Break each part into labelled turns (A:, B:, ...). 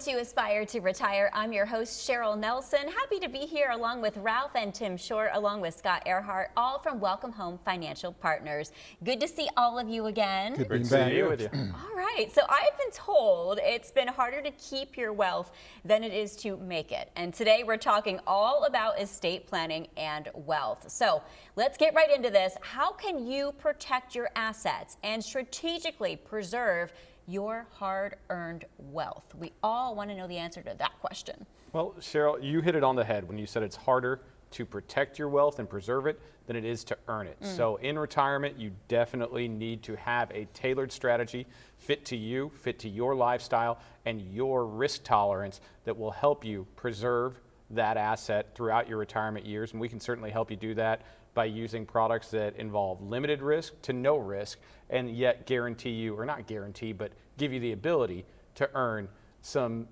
A: to Aspire to Retire. I'm your host, Cheryl Nelson. Happy to be here along with Ralph and Tim Short, along with Scott Earhart, all from Welcome Home Financial Partners. Good to see all of you again.
B: Good to see you with you.
A: All right, so I've been told it's been harder to keep your wealth than it is to make it. And today we're talking all about estate planning and wealth. So let's get right into this. How can you protect your assets and strategically preserve your hard-earned wealth? We all want to know the answer to that question.
B: Well, Cheryl, you hit it on the head when you said it's harder to protect your wealth and preserve it than it is to earn it. So in retirement, you definitely need to have a tailored strategy fit to you, fit to your lifestyle and your risk tolerance that will help you preserve that asset throughout your retirement years. And we can certainly help you do that by using products that involve limited risk to no risk and yet guarantee you, or not guarantee, but give you the ability to earn some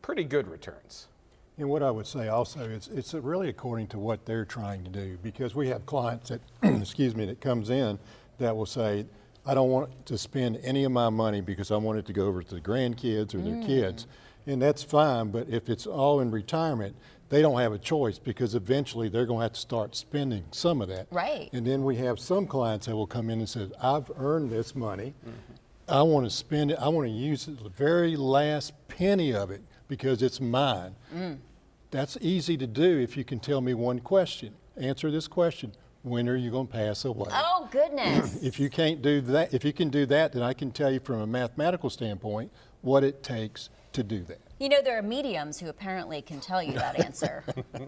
B: pretty good returns.
C: And what I would say also is it's really according to what they're trying to do, because we have clients that, excuse me, that comes in that will say, I don't want to spend any of my money because I want it to go over to the grandkids or their kids. And that's fine, but if it's all in retirement, they don't have a choice because eventually they're going to have to start spending some of that.
A: Right.
C: And then we have some clients that will come in and say, I've earned this money. I want to spend it. I want to use the very last penny of it because it's mine. That's easy to do if you can tell me one question. Answer this question. When are you going to pass away?
A: Oh, goodness.
C: If you can't do that, if you can do that, then I can tell you from a mathematical standpoint what it takes to do that.
A: You know, there are mediums who apparently can tell you that answer,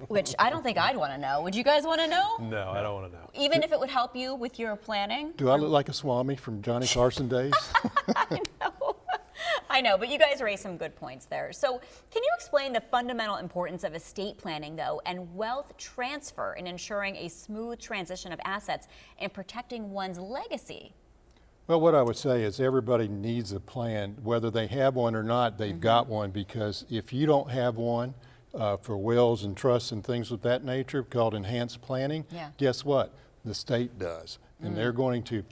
A: which I don't think I'd want to know. Would you guys want to know?
D: No, I don't want to know.
A: Even if it would help you with your planning?
C: Do I look like a Swami from Johnny Carson days?
A: I know, but you guys raised some good points there. So can you explain the fundamental importance of estate planning, though, and wealth transfer in ensuring a smooth transition of assets and protecting one's legacy?
C: Well, what I would say is everybody needs a plan. Whether they have one or not, they've got one, because if you don't have one for wills and trusts and things of that nature called enhanced planning, guess what? The state does. And they're going to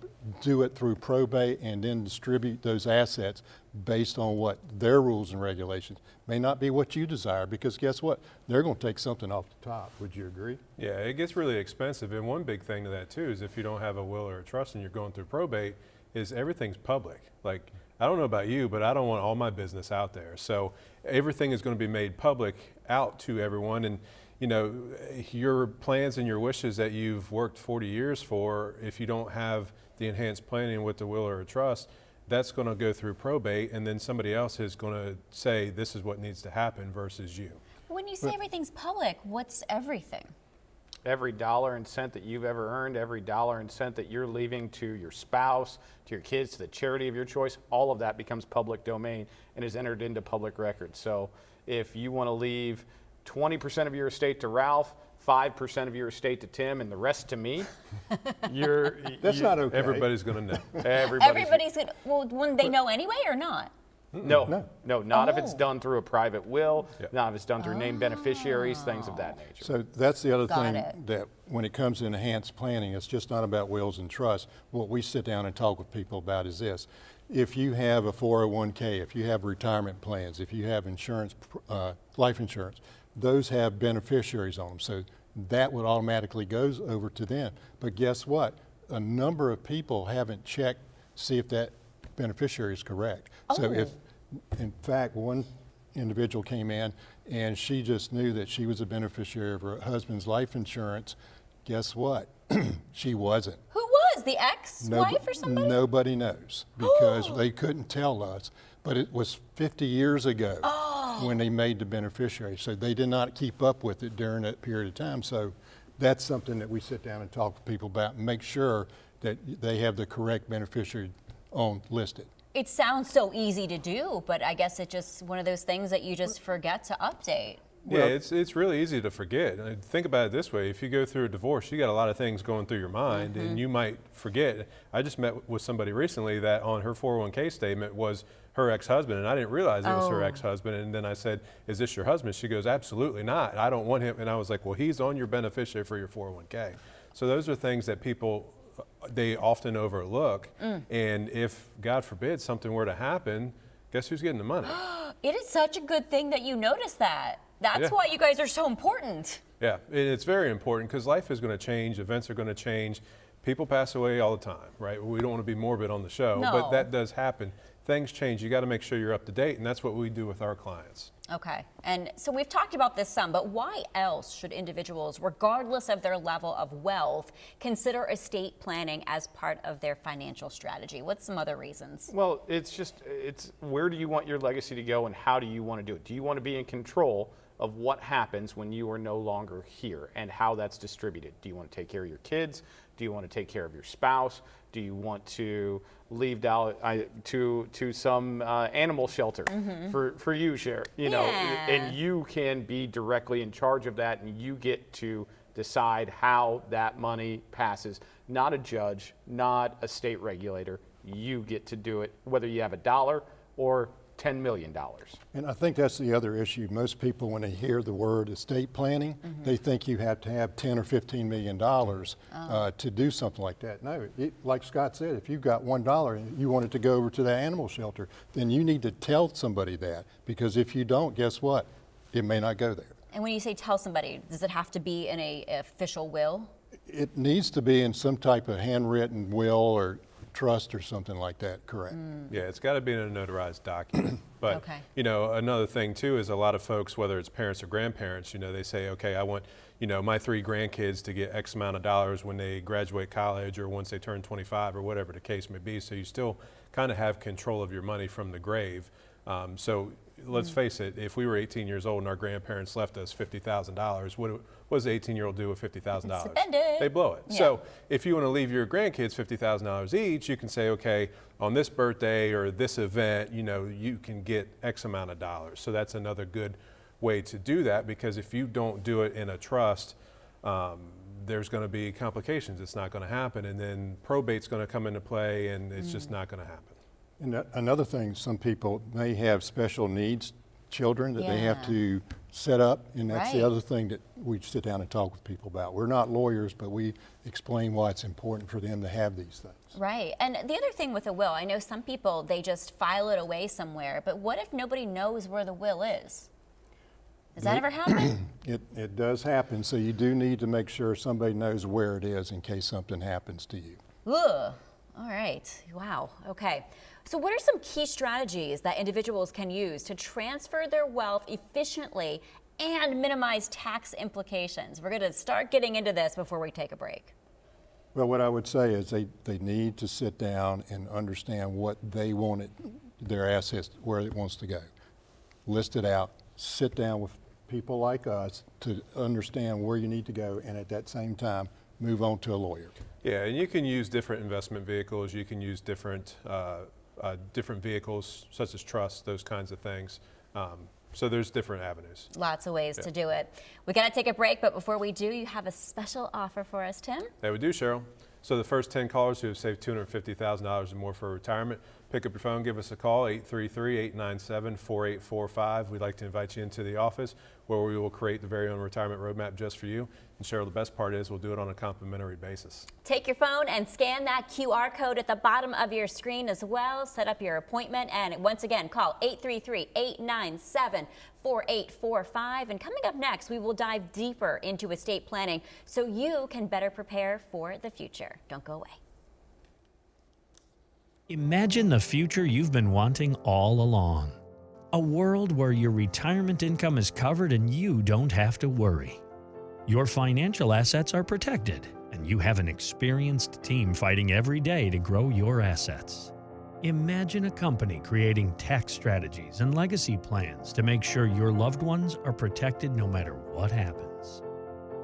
C: do it through probate and then distribute those assets based on what their rules and regulations. May not be what you desire, because guess what? They're going to take something off the top. Would you agree?
D: Yeah, it gets really expensive. And one big thing to that too is if you don't have a will or a trust and you're going through probate, is everything's public. Like, I don't know about you, but I don't want all my business out there. So everything is going to be made public out to everyone. And you know, your plans and your wishes that you've worked 40 years for, if you don't have the enhanced planning with the will or a trust, that's going to go through probate, and then somebody else is going to say this is what needs to happen versus you.
A: When you say everything's public, what's everything?
B: Every dollar and cent that you've ever earned, every dollar and cent that you're leaving to your spouse, to your kids, to the charity of your choice, all of that becomes public domain and is entered into public record. So if you want to leave 20% of your estate to Ralph, 5% of your estate to Tim, and the rest to me,
C: That's not okay.
D: Everybody's going to know.
A: Everybody's going to, well, wouldn't they know anyway or not?
B: No, not if it's done through a private will, not if it's done through named beneficiaries, things of that nature.
C: So that's the other
A: Got
C: thing
A: it.
C: that when it comes to enhanced planning, it's just not about wills and trusts. What we sit down and talk with people about is this. If you have a 401k, if you have retirement plans, if you have insurance, life insurance, those have beneficiaries on them. So that would automatically goes over to them. But guess what? A number of people haven't checked to see if that beneficiary is correct. So if, in fact, one individual came in and she just knew that she was a beneficiary of her husband's life insurance, guess what? She wasn't.
A: Who was? The ex-wife or somebody?
C: Nobody knows, because they couldn't tell us. But it was 50 years ago when they made the beneficiary. So they did not keep up with it during that period of time. So that's something that we sit down and talk to people about and make sure that they have the correct beneficiary on listed.
A: It sounds so easy to do, but I guess it's just one of those things that you just forget to update.
D: Yeah, it's really easy to forget. Think about it this way. If you go through a divorce, you got a lot of things going through your mind and you might forget. I just met with somebody recently that on her 401k statement was her ex-husband, and I didn't realize it was her ex-husband. And then I said, is this your husband? She goes, absolutely not. I don't want him. And I was like, well, he's on your beneficiary for your 401k. So those are things that people, they often overlook. And if, God forbid, something were to happen, guess who's getting the money?
A: It is such a good thing that you noticed that. That's
D: Yeah.
A: why you guys are so important.
D: Yeah, and it's very important because life is going to change, events are going to change. People pass away all the time, right? We don't want to be morbid on the show,
A: No.
D: but that does happen. Things change. You got to make sure you're up to date, and that's what we do with our clients.
A: Okay, and so we've talked about this some, but why else should individuals, regardless of their level of wealth, consider estate planning as part of their financial strategy? What's some other reasons?
B: Well, it's where do you want your legacy to go and how do you want to do it? Do you want to be in control of what happens when you are no longer here and how that's distributed? Do you want to take care of your kids? Do you want to take care of your spouse? Do you want to leave to some animal shelter for you, Cher? You know,
A: Yeah.
B: and you can be directly in charge of that, and you get to decide how that money passes. Not a judge, not a state regulator. You get to do it, whether you have $1 or $10 million.
C: And I think that's the other issue. Most people, when they hear the word estate planning, they think you have to have $10 or $15 million to do something like that. No, like Scott said, if you've got $1 and you want it to go over to the animal shelter, then you need to tell somebody that, because if you don't, guess what? It may not go there.
A: And when you say tell somebody, does it have to be in a official will?
C: It needs to be in some type of handwritten will or trust or something like that, correct?
D: Yeah, it's got to be in a notarized document. But,
A: Okay.
D: you know, another thing too is a lot of folks, whether it's parents or grandparents, you know, they say, okay, I want, you know, my 3 grandkids to get X amount of dollars when they graduate college or once they turn 25 or whatever the case may be. So you still kind of have control of your money from the grave. So let's face it, if we were 18 years old and our grandparents left us $50,000, what does an 18-year-old do with $50,000?
A: Spend it.
D: They blow it.
A: Yeah.
D: So if you want to leave your grandkids $50,000 each, you can say, okay, on this birthday or this event, you know, you can get X amount of dollars. So that's another good way to do that, because if you don't do it in a trust, there's going to be complications. It's not going to happen, and then probate's going to come into play, and it's just not going to happen.
C: And another thing, some people may have special needs children that they have
A: Yeah.
C: to set up, and that's the
A: Right.
C: other thing that we sit down and talk with people about. We're not lawyers, but we explain why it's important for them to have these things.
A: Right. And the other thing with a will, I know some people, they just file it away somewhere, but what if nobody knows where the will is? Does that ever happen?
C: It does happen, so you do need to make sure somebody knows where it is in case something happens to you.
A: Ugh. All right. Wow. Okay. So what are some key strategies that individuals can use to transfer their wealth efficiently and minimize tax implications? We're going to start getting into this before we take a break.
C: Well, what I would say is they need to sit down and understand what they want their assets, where it wants to go. List it out, sit down with people like us to understand where you need to go, and at that same time, move on to a lawyer.
D: Yeah, and you can use different investment vehicles. You can use different vehicles, such as trusts, those kinds of things. So there's different avenues.
A: Lots of ways to do it. We got to take a break, but before we do, you have a special offer for us, Tim?
D: That would do, Cheryl. So the first 10 callers who have saved $250,000 or more for retirement, pick up your phone, give us a call, 833-897-4845. We'd like to invite you into the office where we will create the very own retirement roadmap just for you. And Cheryl, the best part is we'll do it on a complimentary basis.
A: Take your phone and scan that QR code at the bottom of your screen as well. Set up your appointment, and once again, call 833-897-4845. And coming up next, we will dive deeper into estate planning so you can better prepare for the future. Don't go away.
E: Imagine the future you've been wanting all along. A world where your retirement income is covered and you don't have to worry. Your financial assets are protected, and you have an experienced team fighting every day to grow your assets. Imagine a company creating tax strategies and legacy plans to make sure your loved ones are protected no matter what happens.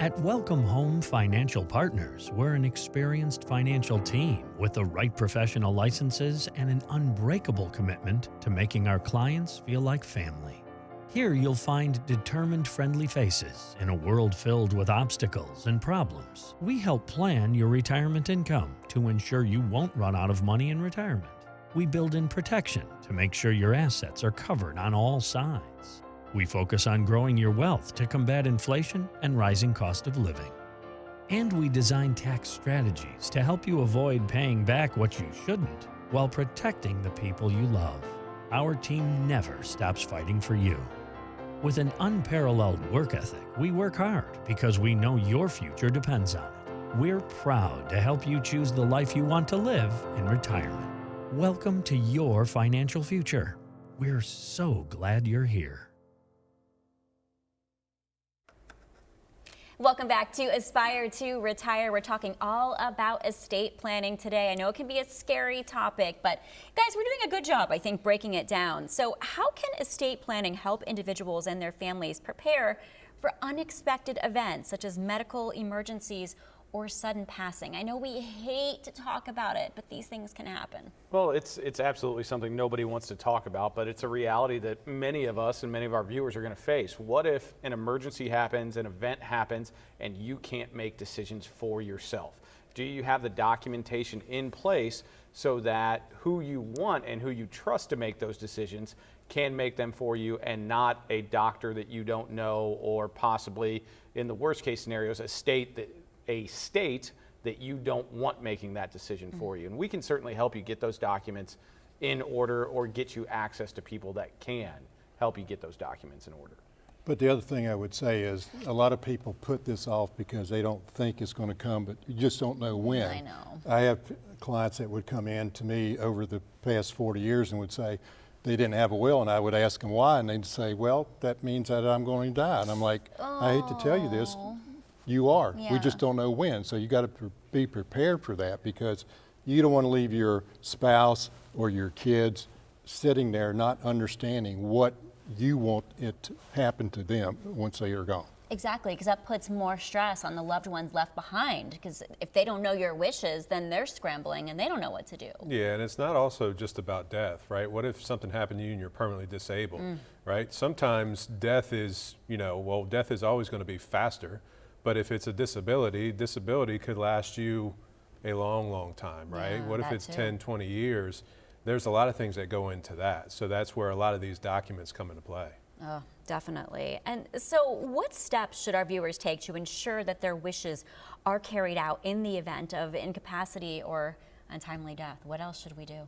E: At Welcome Home Financial Partners, we're an experienced financial team with the right professional licenses and an unbreakable commitment to making our clients feel like family. Here you'll find determined, friendly faces in a world filled with obstacles and problems. We help plan your retirement income to ensure you won't run out of money in retirement. We build in protection to make sure your assets are covered on all sides. We focus on growing your wealth to combat inflation and rising cost of living. And we design tax strategies to help you avoid paying back what you shouldn't while protecting the people you love. our team never stops fighting for you. With an unparalleled work ethic, we work hard because we know your future depends on it. We're proud to help you choose the life you want to live in retirement. Welcome to your financial future. We're so glad you're here.
A: Welcome back to Aspire to Retire. We're talking all about estate planning today. I know it can be a scary topic, but guys, we're doing a good job, I think, breaking it down. So how can estate planning help individuals and their families prepare for unexpected events such as medical emergencies or sudden passing? I know we hate to talk about it, but these things can happen.
B: Well, it's absolutely something nobody wants to talk about, but it's a reality that many of us and many of our viewers are going to face. What if an emergency happens, an event happens, and you can't make decisions for yourself? Do you have the documentation in place so that who you want and who you trust to make those decisions can make them for you, and not a doctor that you don't know, or possibly, in the worst case scenarios, a state that you don't want making that decision for you? And we can certainly help you get those documents in order, or get you access to people that can help you get those documents in order.
C: But the other thing I would say is a lot of people put this off because they don't think it's going to come, but you just don't know when.
A: I know.
C: I have clients that would come in to me over the past 40 years and would say they didn't have a will, and I would ask them why, and they'd say, well, that means that I'm going to die. And I'm like, I hate to tell you this, you are.
A: Yeah.
C: We just don't know when. So you got to be prepared for that, because you don't want to leave your spouse or your kids sitting there not understanding what you want it to happen to them once they are gone.
A: Exactly, because that puts more stress on the loved ones left behind, because if they don't know your wishes, then they're scrambling and they don't know what to do.
D: Yeah, and it's not also just about death, right? What if something happened to you and you're permanently disabled, right? Sometimes death is, death is always going to be faster, but if it's a disability, disability could last you a long, long time, right?
A: Yeah,
D: what if
A: that
D: it's
A: too.
D: 10, 20 years? There's a lot of things that go into that. So that's where a lot of these documents come into play.
A: Oh, definitely. And so what steps should our viewers take to ensure that their wishes are carried out in the event of incapacity or untimely death? What else should we do?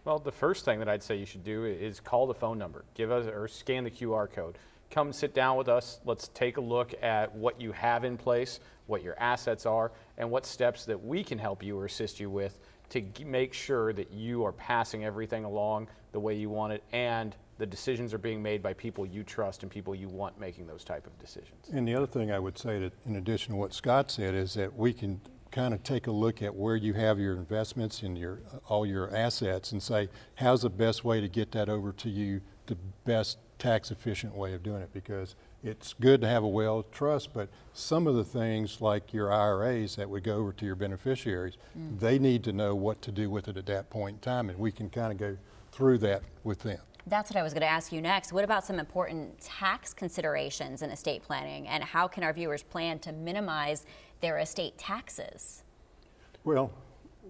B: Well, the first thing that I'd say you should do is call the phone number, give us, or scan the QR code. Come sit down with us. Let's take a look at what you have in place, what your assets are, and what steps that we can help you or assist you with to make sure that you are passing everything along the way you want it, and the decisions are being made by people you trust and people you want making those type of decisions.
C: And the other thing I would say, that in addition to what Scott said, is that we can kind of take a look at where you have your investments and all your assets, and say, how's the best way to get that over to you, the best tax efficient way of doing it? Because it's good to have a will trust, but some of the things like your IRAs that would go over to your beneficiaries, they need to know what to do with it at that point in time, and we can kind of go through that with them.
A: That's what I was going to ask you next. What about some important tax considerations in estate planning, and how can our viewers plan to minimize their estate taxes?
C: Well,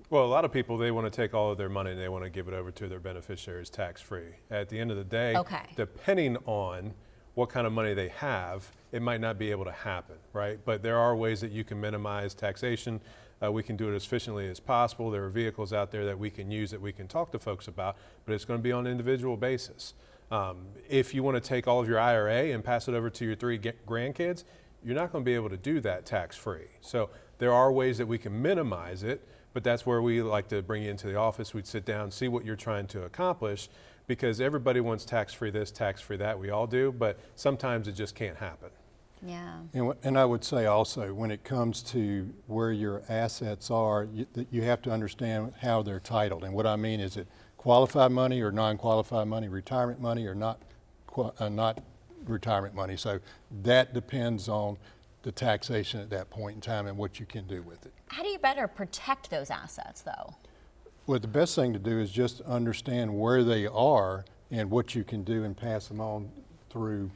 D: Well, a lot of people, they want to take all of their money and they want to give it over to their beneficiaries tax-free. At the end of the day,
A: Okay.
D: depending on what kind of money they have, it might not be able to happen, right? But there are ways that you can minimize taxation. We can do it as efficiently as possible. There are vehicles out there that we can use, that we can talk to folks about, but it's going to be on an individual basis. If you want to take all of your IRA and pass it over to your 3 grandkids, you're not going to be able to do that tax-free. So there are ways that we can minimize it, but that's where we like to bring you into the office. We'd sit down, see what you're trying to accomplish, because everybody wants tax-free this, tax-free that. We all do, but sometimes it just can't happen.
A: Yeah.
C: and I would say also, when it comes to where your assets are, you have to understand how they're titled. And what I mean is, it qualified money or non-qualified money, retirement money or not retirement money. So that depends on the taxation at that point in time and what you can do with it.
A: How do you better protect those assets, though?
C: Well, the best thing to do is just understand where they are and what you can do and pass them on through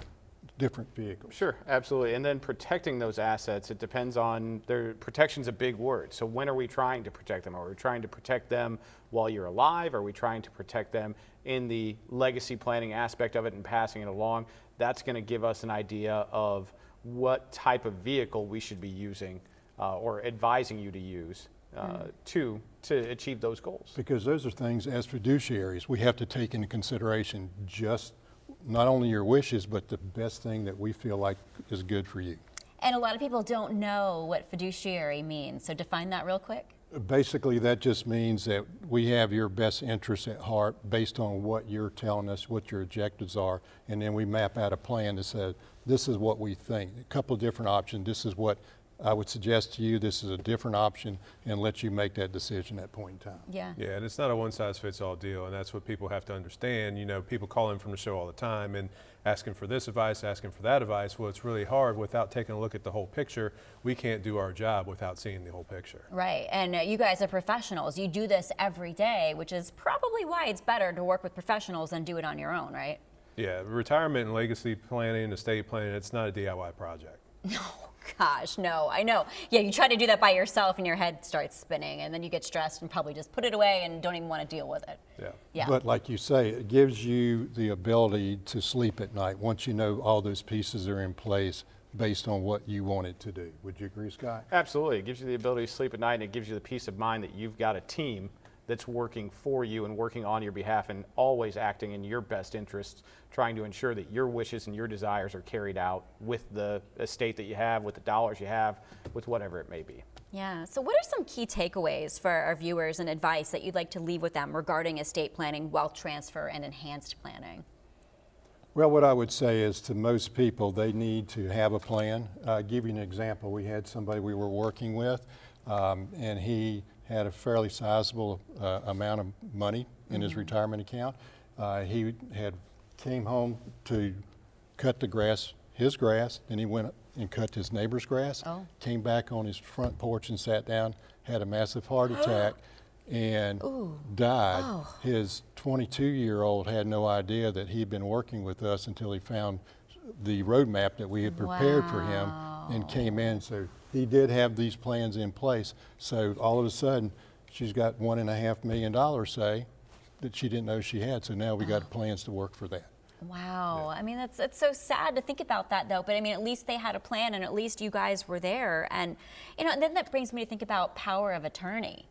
C: different vehicles.
B: Sure, absolutely. And then protecting those assets, it depends on, protection's a big word. So when are we trying to protect them? Are we trying to protect them while you're alive? Are we trying to protect them in the legacy planning aspect of it and passing it along? That's going to give us an idea of what type of vehicle we should be using or advising you to use to achieve those goals.
C: Because those are things as fiduciaries we have to take into consideration, just not only your wishes, but the best thing that we feel like is good for you.
A: And a lot of people don't know what fiduciary means, so define that real quick.
C: Basically, that just means that we have your best interests at heart based on what you're telling us, what your objectives are, and then we map out a plan that says, this is what we think. A couple of different options. This is what I would suggest to you. This is a different option, and let you make that decision at that point in time.
A: Yeah.
D: Yeah, and it's not a one-size-fits-all deal, and that's what people have to understand. You know, people call in from the show all the time and asking for this advice, asking for that advice. Well, it's really hard without taking a look at the whole picture. We can't do our job without seeing the whole picture.
A: Right, and you guys are professionals. You do this every day, which is probably why it's better to work with professionals than do it on your own, right?
D: Yeah, retirement and legacy planning, estate planning, it's not a DIY project.
A: No, gosh, no, I know. Yeah, you try to do that by yourself and your head starts spinning and then you get stressed and probably just put it away and don't even want to deal with it.
D: Yeah.
A: Yeah.
C: But like you say, it gives you the ability to sleep at night once you know all those pieces are in place based on what you want it to do. Would you agree, Scott?
B: Absolutely. It gives you the ability to sleep at night, and it gives you the peace of mind that you've got a team that's working for you and working on your behalf and always acting in your best interests, trying to ensure that your wishes and your desires are carried out with the estate that you have, with the dollars you have, with whatever it may be.
A: Yeah, so what are some key takeaways for our viewers and advice that you'd like to leave with them regarding estate planning, wealth transfer, and enhanced planning?
C: Well, what I would say is to most people, they need to have a plan. I'll give you an example. We had somebody we were working with, and he had a fairly sizable amount of money in his retirement account. He came home to cut the grass, his grass, then he went and cut his neighbor's grass.
A: Oh.
C: Came back on his front porch and sat down, had a massive heart attack, and died.
A: Oh.
C: His 22-year-old had no idea that he'd been working with us until he found the roadmap that we had prepared for him and came in. So he did have these plans in place. So all of a sudden, she's got $1.5 million, say, that she didn't know she had. So now we got plans to work for that.
A: Wow, I mean, it's so sad to think about that though, but I mean, at least they had a plan and at least you guys were there. And, you know, and then that brings me to think about power of attorney.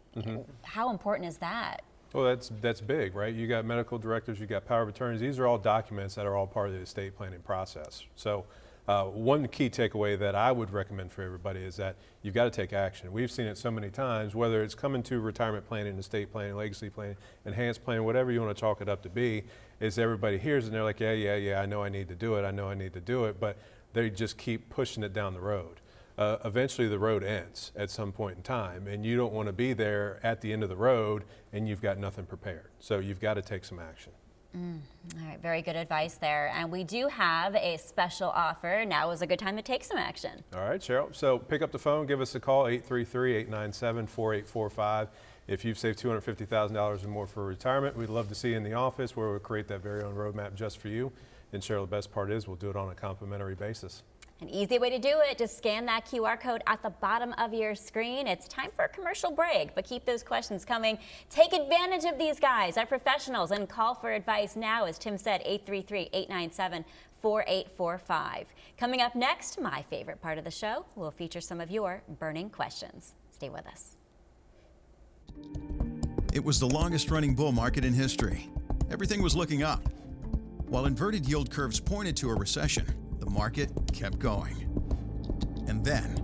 A: How important is that?
D: Well, that's big, right? You got medical directors, you got power of attorneys. These are all documents that are all part of the estate planning process. So one key takeaway that I would recommend for everybody is that you've got to take action. We've seen it so many times, whether it's coming to retirement planning, estate planning, legacy planning, enhanced planning, whatever you want to chalk it up to be, is everybody hears and they're like, yeah, I know I need to do it, but they just keep pushing it down the road. Eventually the road ends at some point in time, and you don't want to be there at the end of the road and you've got nothing prepared. So you've got to take some action.
A: All right, very good advice there. And we do have a special offer. Now is a good time to take some action.
D: All right, Cheryl. So pick up the phone, give us a call, 833-897-4845. If you've saved $250,000 or more for retirement, we'd love to see you in the office where we'll create that very own roadmap just for you. And Cheryl, the best part is we'll do it on a complimentary basis.
A: An easy way to do it, just scan that QR code at the bottom of your screen. It's time for a commercial break, but keep those questions coming. Take advantage of these guys, our professionals, and call for advice now, as Tim said, 833-897-4845. Coming up next, my favorite part of the show, we'll feature some of your burning questions. Stay with us.
F: It was the longest running bull market in history. Everything was looking up. While inverted yield curves pointed to a recession, the market kept going. And then,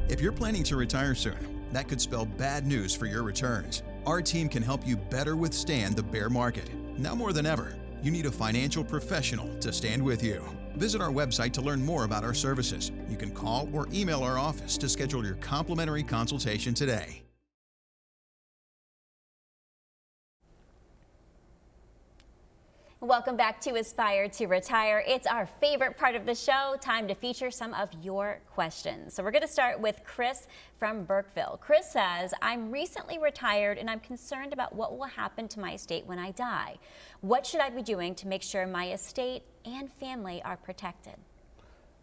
F: if you're planning to retire soon, that could spell bad news for your returns. Our team can help you better withstand the bear market. Now more than ever, you need a financial professional to stand with you. Visit our website to learn more about our services. You can call or email our office to schedule your complimentary consultation today.
A: Welcome back to Aspire to Retire. It's our favorite part of the show, time to feature some of your questions. So we're going to start with Chris from Burkeville. Chris says, I'm recently retired and I'm concerned about what will happen to my estate when I die. What should I be doing to make sure my estate and family are protected?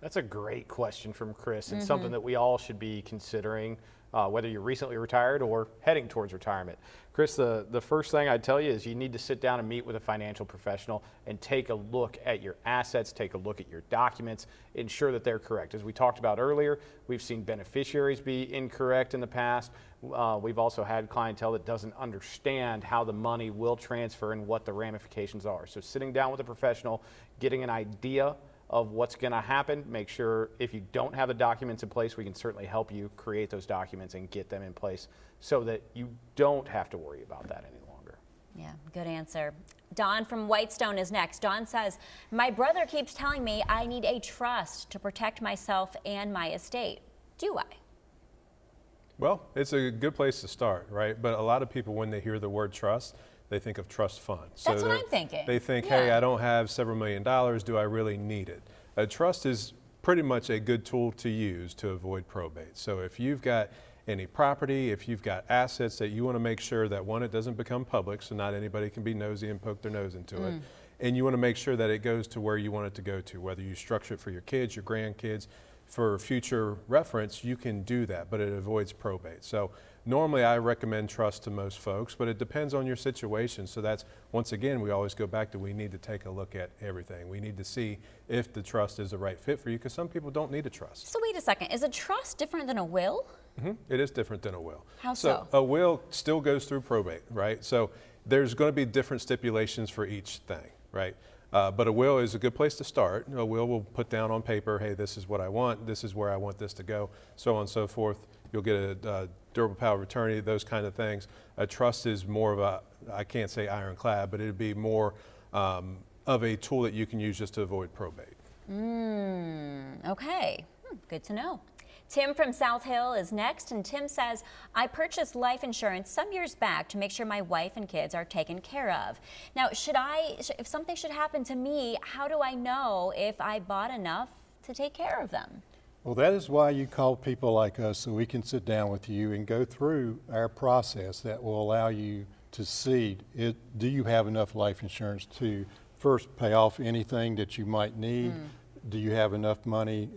B: That's a great question from Chris, and something that we all should be considering. whether you're recently retired or heading towards retirement. Chris, the first thing I'd tell you is you need to sit down and meet with a financial professional and take a look at your assets, take a look at your documents, ensure that they're correct. As we talked about earlier, we've seen beneficiaries be incorrect in the past. We've also had clientele that doesn't understand how the money will transfer and what the ramifications are. So sitting down with a professional, getting an idea of what's going to happen, make sure if you don't have the documents in place, we can certainly help you create those documents and get them in place so that you don't have to worry about that any longer.
A: Yeah, good answer. Don from Whitestone is next. Don says, my brother keeps telling me I need a trust to protect myself and my estate. Do I?
D: Well, it's a good place to start, right? But a lot of people, when they hear the word trust, they think of trust fund.
A: That's what I'm thinking.
D: They think,
A: Yeah.
D: hey, I don't have several $1 million. Do I really need it? A trust is pretty much a good tool to use to avoid probate. So if you've got any property, if you've got assets that you want to make sure that, one, it doesn't become public, so not anybody can be nosy and poke their nose into it. And you want to make sure that it goes to where you want it to go to, whether you structure it for your kids, your grandkids, for future reference, you can do that, but it avoids probate. So normally I recommend trust to most folks, but it depends on your situation. So that's, once again, we always go back to, we need to take a look at everything. We need to see if the trust is the right fit for you, because some people don't need a trust.
A: So wait a second, is a trust different than a will?
D: It is different than a will.
A: How so?
D: A will still goes through probate, right? So there's going to be different stipulations for each thing, right? But a will is a good place to start. A will will put down on paper, hey, this is what I want, this is where I want this to go, so on and so forth. You'll get a durable power of attorney, those kind of things. A trust is more of a, I can't say ironclad, but it'd be more of a tool that you can use just to avoid probate.
A: Okay, good to know. Tim from South Hill is next, and Tim says, I purchased life insurance some years back to make sure my wife and kids are taken care of. Now, if something should happen to me, how do I know if I bought enough to take care of them?
C: Well, that is why you call people like us, so we can sit down with you and go through our process that will allow you to see, do you have enough life insurance to first pay off anything that you might need? Do you have enough money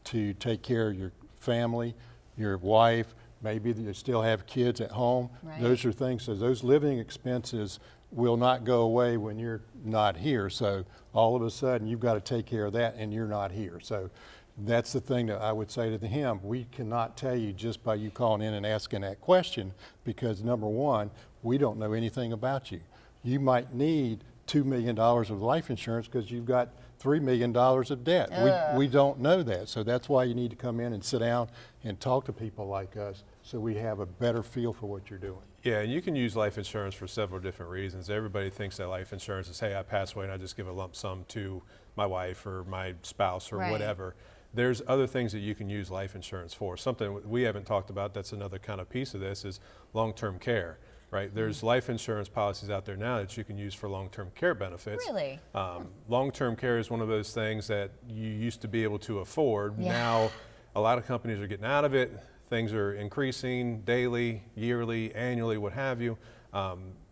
C: to take care of your family, your wife? Maybe you still have kids at home.
A: Right.
C: Those are things, so those living expenses will not go away when you're not here. So all of a sudden you've got to take care of that and you're not here. So that's the thing that I would say to him. We cannot tell you just by you calling in and asking that question, because number one, we don't know anything about you. You might need $2 million of life insurance because you've got $3 million of debt. We don't know that. So that's why you need to come in and sit down and talk to people like us so we have a better feel for what you're doing.
D: Yeah, and you can use life insurance for several different reasons. Everybody thinks that life insurance is, hey, I pass away and I just give a lump sum to my wife or my spouse or
A: Right.
D: whatever. There's other things that you can use life insurance for. Something we haven't talked about, that's another kind of piece of this, is long-term care, right? There's life insurance policies out there now that you can use for long-term care benefits.
A: Really?
D: Long-term care is one of those things that you used to be able to afford.
A: Yeah.
D: Now, a lot of companies are getting out of it. Things are increasing daily, yearly, annually, what have you.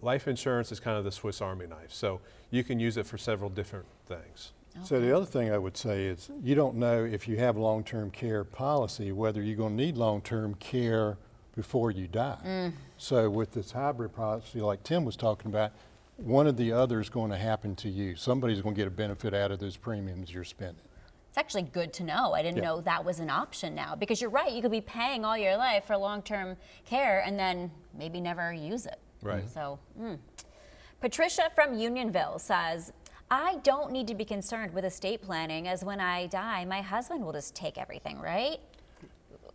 D: Life insurance is kind of the Swiss Army knife. So you can use it for several different things.
C: So the other thing I would say is you don't know if you have long-term care policy whether you're going to need long-term care before you die. So with this hybrid policy like Tim was talking about, one of the other is going to happen to you. Somebody's going to get a benefit out of those premiums you're spending.
A: It's actually good to know. I didn't know that was an option now, because you're right, you could be paying all your life for long-term care and then maybe never use it.
D: Right.
A: So, Patricia from Unionville says, I don't need to be concerned with estate planning, as when I die, my husband will just take everything, right?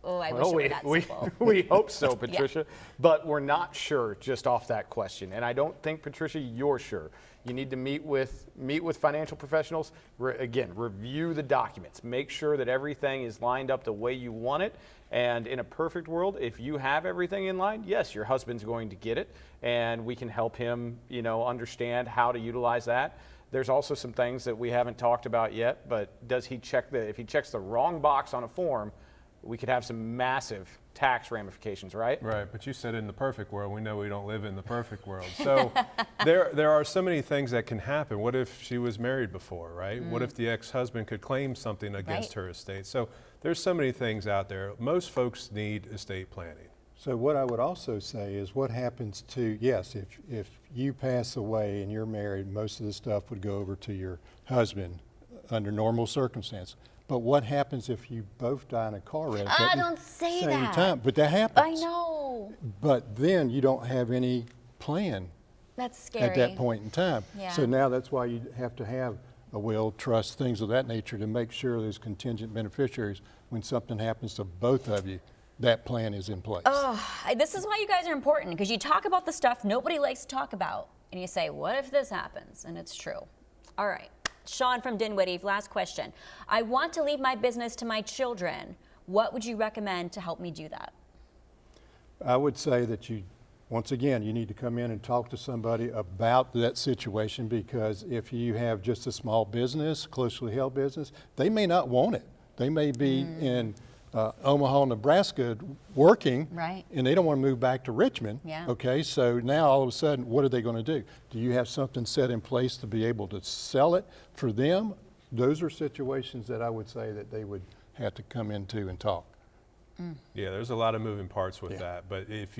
A: Oh, I wish it were that simple.
B: We hope so, Patricia, but we're not sure just off that question. And I don't think, Patricia, you're sure. You need to meet with financial professionals. Again, review the documents. Make sure that everything is lined up the way you want it. And in a perfect world, if you have everything in line, yes, your husband's going to get it, and we can help him, understand how to utilize that. There's also some things that we haven't talked about yet, but if he checks the wrong box on a form, we could have some massive tax ramifications, right?
D: Right, but you said in the perfect world. We know we don't live in the perfect world. So there are so many things that can happen. What if she was married before, right? What if the ex-husband could claim something against
A: Right.
D: her estate? So there's so many things out there. Most folks need estate planning.
C: So what I would also say is what happens to, yes, if you pass away and you're married, most of the stuff would go over to your husband under normal circumstances. But what happens if you both die in a car wreck at the
A: Don't say
C: same
A: that.
C: time? But that
A: I
C: happens.
A: know.
C: But then you don't have any plan
A: That's scary.
C: at that point in time.
A: Yeah.
C: So now that's why you have to have a will, trust, things of that nature to make sure there's contingent beneficiaries when something happens to both of you, that plan is in place.
A: This is why you guys are important, because you talk about the stuff nobody likes to talk about. And you say, what if this happens? And it's true. All right. Sean from Dinwiddie, last question. I want to leave my business to my children. What would you recommend to help me do that?
C: I would say that once again, you need to come in and talk to somebody about that situation, because if you have just a small business, closely held business, they may not want it. They may be in Omaha, Nebraska working,
A: Right.
C: and they don't want to move back to Richmond.
A: Yeah.
C: Okay, so now all of a sudden, what are they going to do? Do you have something set in place to be able to sell it for them? Those are situations that I would say that they would have to come into and talk.
D: Yeah, there's a lot of moving parts with
C: Yeah.
D: that. But if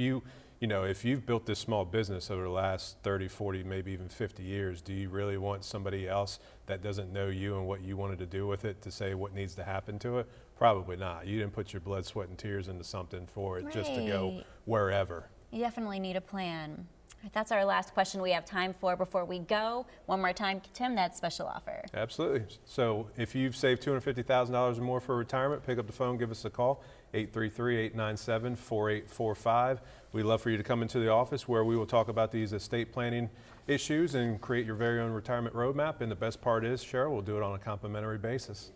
D: if you've built this small business over the last 30, 40, maybe even 50 years, do you really want somebody else that doesn't know you and what you wanted to do with it to say what needs to happen to it? Probably not. You didn't put your blood, sweat, and tears into something for it just to go
A: Right.
D: wherever.
A: You definitely need a plan. That's our last question we have time for before we go. One more time, Tim, that special offer.
D: Absolutely. So if you've saved $250,000 or more for retirement, pick up the phone, give us a call, 833-897-4845. We'd love for you to come into the office where we will talk about these estate planning issues and create your very own retirement roadmap. And the best part is, Cheryl, we'll do it on a complimentary basis.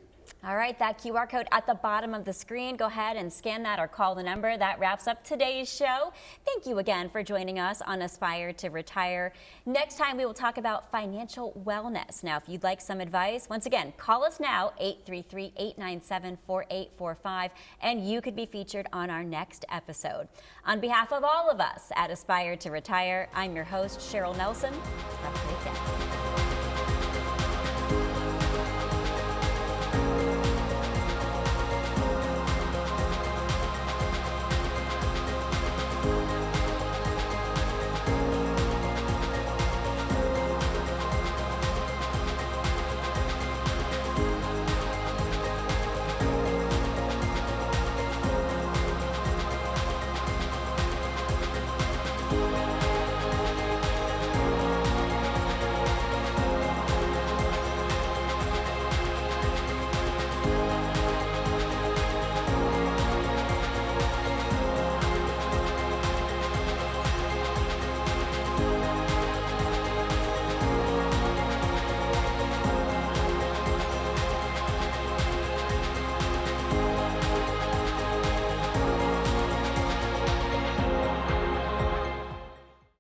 A: All right, that QR code at the bottom of the screen, go ahead and scan that or call the number. That wraps up today's show. Thank you again for joining us on Aspire to Retire. Next time, we will talk about financial wellness. Now, if you'd like some advice, once again, call us now, 833-897-4845, and you could be featured on our next episode. On behalf of all of us at Aspire to Retire, I'm your host, Cheryl Nelson. Have a great day.